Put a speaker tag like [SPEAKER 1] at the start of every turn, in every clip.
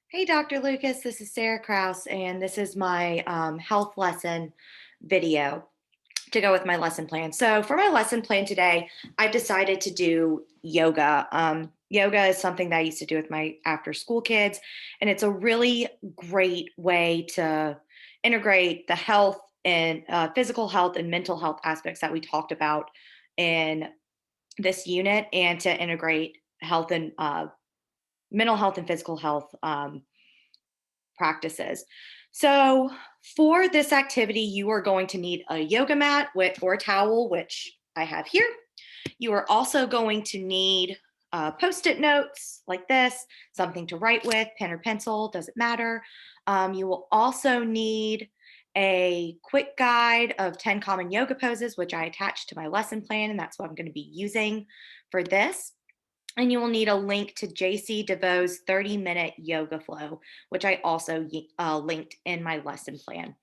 [SPEAKER 1] Hey, Dr. Lucas, this is Sarah Kraus, and this is my health lesson video to go with my lesson plan. So, for my lesson plan today, I've decided to do yoga. Yoga is something that I used to do with my after school kids, and it's a really great way to integrate the health and physical health and mental health aspects that we talked about in this unit, and to integrate health and mental health and physical health practices. So, for this activity, you are going to need a yoga mat or a towel, which I have here. You are also going to need post it notes like this, something to write with, pen or pencil, doesn't matter. You will also need a quick guide of 10 common yoga poses, which I attached to my lesson plan, and that's what I'm going to be using for this. And you will need a link to JC Devoe's 30-minute yoga flow, which I also linked in my lesson plan.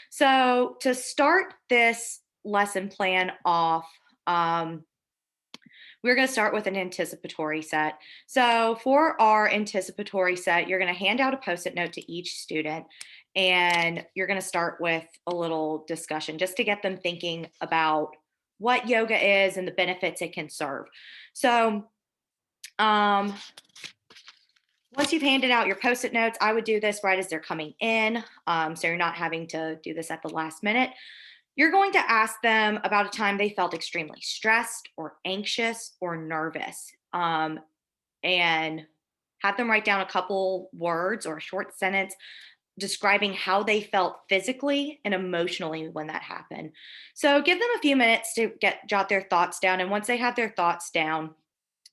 [SPEAKER 1] So to start this lesson plan off, we're going to start with an anticipatory set. So for our anticipatory set, you're going to hand out a post-it note to each student, and you're going to start with a little discussion just to get them thinking about what yoga is and the benefits it can serve. So um, once you've handed out your post-it notes, I would do this right as they're coming in, so you're not having to do this at the last minute. You're going to ask them about a time they felt extremely stressed or anxious or nervous, and have them write down a couple words or a short sentence describing how they felt physically and emotionally when that happened. So give them a few minutes to jot their thoughts down, and once they have their thoughts down,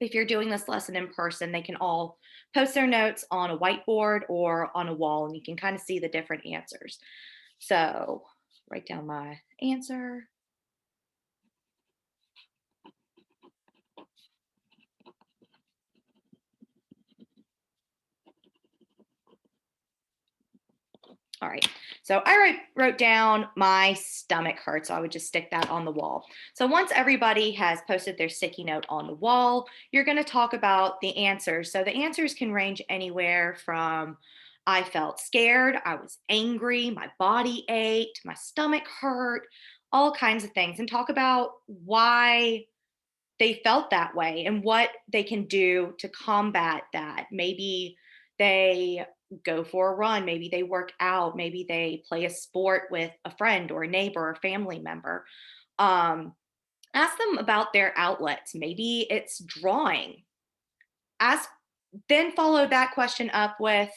[SPEAKER 1] if you're doing this lesson in person, they can all post their notes on a whiteboard or on a wall, and you can kind of see the different answers. So write down my answer. All right, so I wrote down my stomach hurts, so I would just stick that on the wall. So once everybody has posted their sticky note on the wall, you're going to talk about the answers. So the answers can range anywhere from I felt scared, I was angry, my body ached, my stomach hurt, all kinds of things, and talk about why they felt that way and what they can do to combat that. Maybe they go for a run, maybe they work out, maybe they play a sport with a friend or a neighbor or family member. Um, Ask them about their outlets. Maybe it's drawing. Ask, then follow that question up with,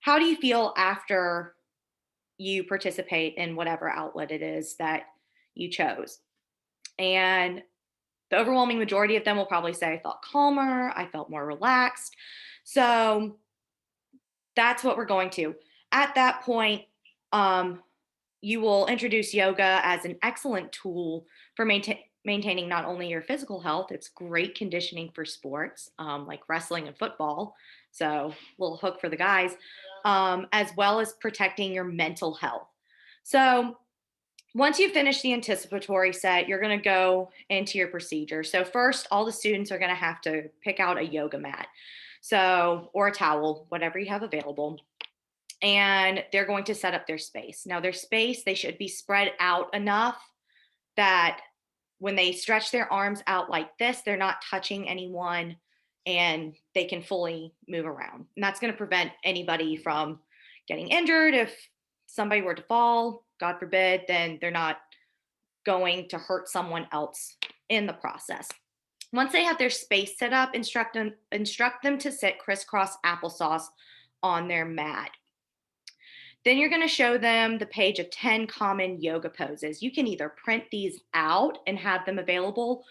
[SPEAKER 1] how do you feel after you participate in whatever outlet it is that you chose? And the overwhelming majority of them will probably say, I felt calmer, I felt more relaxed. So that's what we're going to. At that point, you will introduce yoga as an excellent tool for maintaining not only your physical health, it's great conditioning for sports like wrestling and football. So, little hook for the guys, as well as protecting your mental health. So, once you finish the anticipatory set, you're going to go into your procedure. So, first, all the students are going to have to pick out a yoga mat. So, or a towel, whatever you have available. And they're going to set up their space. Now, their space, they should be spread out enough that when they stretch their arms out like this, they're not touching anyone and they can fully move around. And that's going to prevent anybody from getting injured. If somebody were to fall, God forbid, then they're not going to hurt someone else in the process. Once they have their space set up, instruct them to sit crisscross applesauce on their mat. Then you're going to show them the page of 10 common yoga poses. You can either print these out and have them available,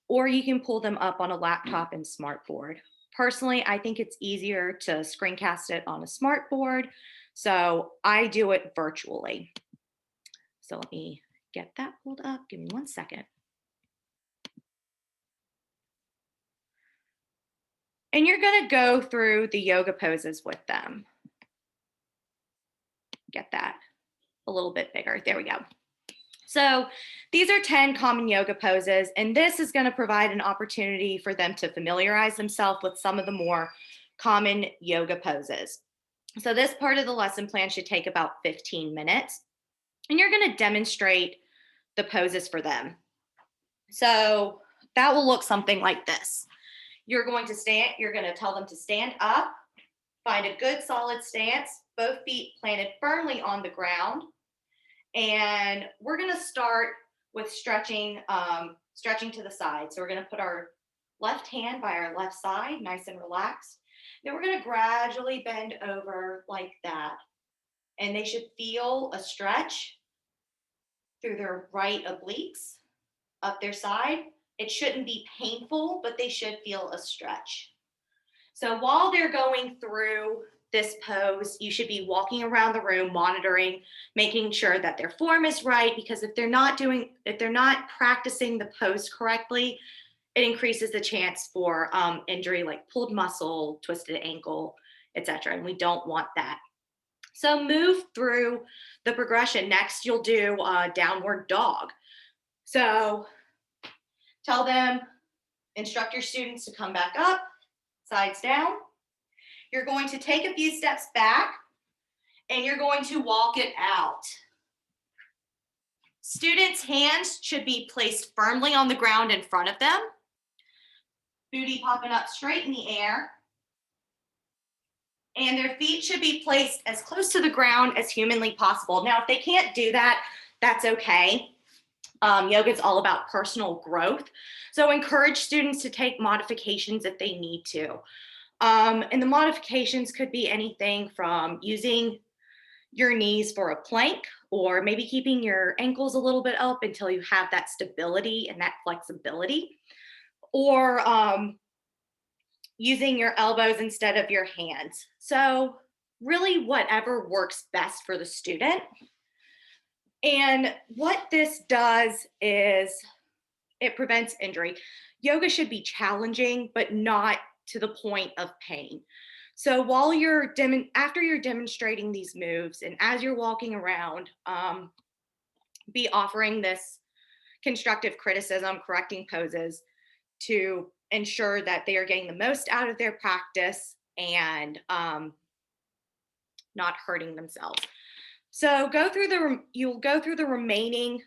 [SPEAKER 1] or you can pull them up on a laptop and smartboard. Personally, I think it's easier to screencast it on a smartboard, so I do it virtually. So let me get that pulled up. Give me 1 second. And you're going to go through the yoga poses with them. Get that a little bit bigger. There we go. So these are 10 common yoga poses, and this is going to provide an opportunity for them to familiarize themselves with some of the more common yoga poses. So this part of the lesson plan should take about 15 minutes. And you're going to demonstrate the poses for them. So that will look something like this. You're going to tell them to stand up, find a good solid stance, both feet planted firmly on the ground. And we're going to start with stretching to the side. So we're going to put our left hand by our left side, nice and relaxed. Then we're going to gradually bend over like that. And they should feel a stretch through their right obliques up their side. It shouldn't be painful, but they should feel a stretch. So while they're going through this pose, you should be walking around the room, monitoring, making sure that their form is right, because if they're not practicing the pose correctly, it increases the chance for injury like pulled muscle, twisted ankle, etc. And we don't want that. So move through the progression. Next, you'll do a downward dog. So tell them, instruct your students to come back up, sides down. You're going to take a few steps back and you're going to walk it out. Students' hands should be placed firmly on the ground in front of them. Booty popping up straight in the air. And their feet should be placed as close to the ground as humanly possible. Now, if they can't do that, that's okay. Yoga is all about personal growth. So encourage students to take modifications if they need to. And the modifications could be anything from using your knees for a plank, or maybe keeping your ankles a little bit up until you have that stability and that flexibility, or using your elbows instead of your hands. So really whatever works best for the student. And what this does is it prevents injury. Yoga should be challenging, but not to the point of pain. So while after you're demonstrating these moves and as you're walking around, be offering this constructive criticism, correcting poses to ensure that they are getting the most out of their practice and not hurting themselves. So you'll go through the remaining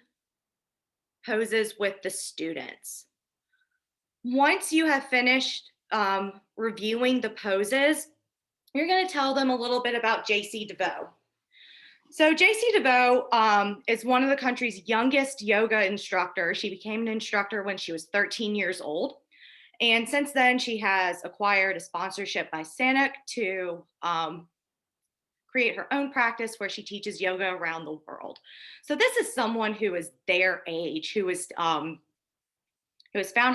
[SPEAKER 1] poses with the students. Once you have finished reviewing the poses, you're going to tell them a little bit about JC Devoe. So JC Devoe is one of the country's youngest yoga instructors. She became an instructor when she was 13 years old. And since then, she has acquired a sponsorship by SANUC to create her own practice where she teaches yoga around the world. So this is someone who is their age, who has found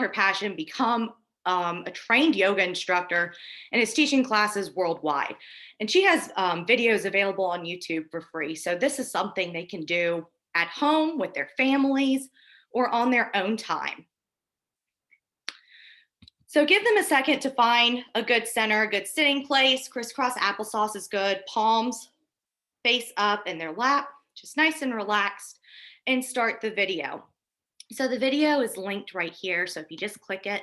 [SPEAKER 1] her passion, become a trained yoga instructor, and is teaching classes worldwide. And she has videos available on YouTube for free. So this is something they can do at home with their families or on their own time. So give them a second to find a good center, a good sitting place. Crisscross applesauce is good. Palms face up in their lap, just nice and relaxed, and start the video. So the video is linked right here. So if you just click it,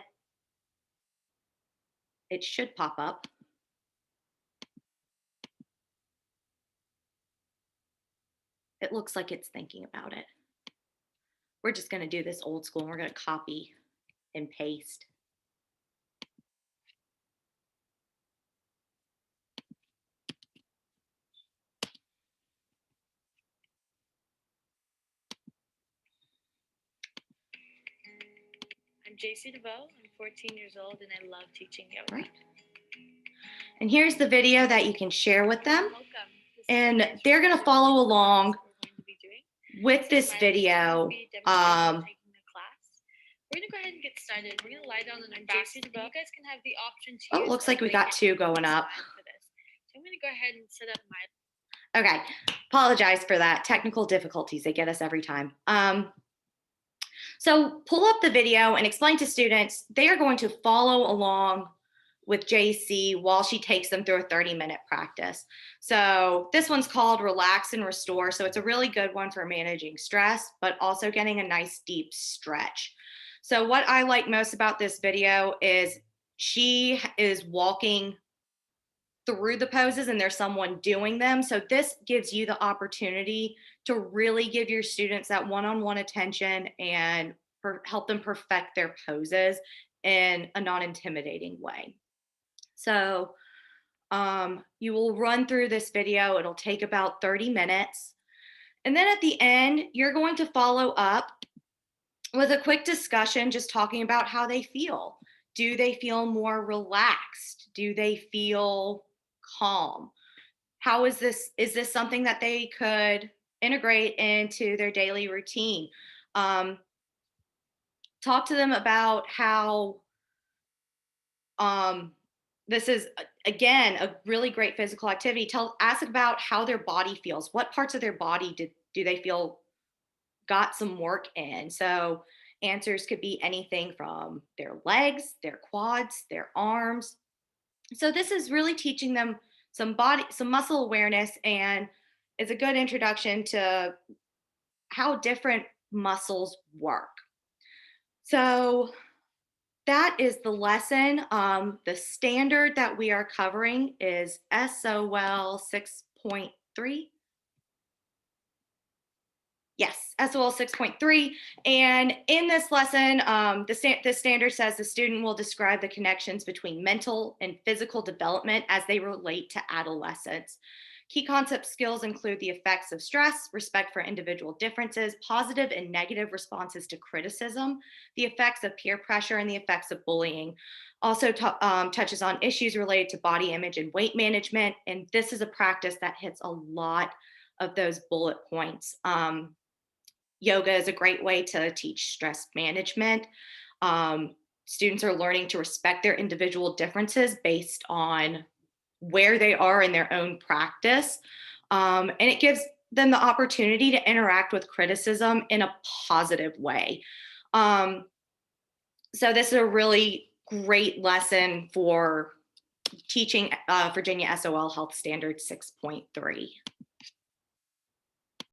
[SPEAKER 1] it should pop up. It looks like it's thinking about it. We're just going to do this old school, and we're going to copy and paste.
[SPEAKER 2] I'm JC Devoe. I'm 14 years old and I love teaching yoga.
[SPEAKER 1] Right. And here's the video that you can share with them.
[SPEAKER 2] Welcome.
[SPEAKER 1] And they're going to follow along with this video.
[SPEAKER 2] We're going to go ahead and get started. We're going to lie down on our backs. You guys can have the option to
[SPEAKER 1] it looks like we got two going up.
[SPEAKER 2] So I'm going to go ahead and set up my...
[SPEAKER 1] Okay, apologize for that. Technical difficulties, they get us every time. So pull up the video and explain to students, they are going to follow along with JC while she takes them through a 30-minute practice. So this one's called Relax and Restore. So it's a really good one for managing stress, but also getting a nice deep stretch. So what I like most about this video is she is walking through the poses and there's someone doing them. So this gives you the opportunity to really give your students that one-on-one attention and help them perfect their poses in a non-intimidating way. So you will run through this video. It'll take about 30 minutes. And then at the end, you're going to follow up with a quick discussion, just talking about how they feel. Do they feel more relaxed? Do they feel calm? How is this? Is this something that they could integrate into their daily routine? Um, Talk to them about how this is again a really great physical activity. Ask about how their body feels. What parts of their body do they feel got some work in? So answers could be anything from their legs, their quads, their arms. So this is really teaching them some muscle awareness, and is a good introduction to how different muscles work. So that is the lesson. The standard that we are covering is SOL 6.3. Yes, SOL 6.3. And in this lesson, the standard says the student will describe the connections between mental and physical development as they relate to adolescence. Key concept skills include the effects of stress, respect for individual differences, positive and negative responses to criticism, the effects of peer pressure, and the effects of bullying. Also touches on issues related to body image and weight management. And this is a practice that hits a lot of those bullet points. Yoga is a great way to teach stress management. Students are learning to respect their individual differences based on where they are in their own practice. And it gives them the opportunity to interact with criticism in a positive way. So this is a really great lesson for teaching Virginia SOL Health Standard 6.3.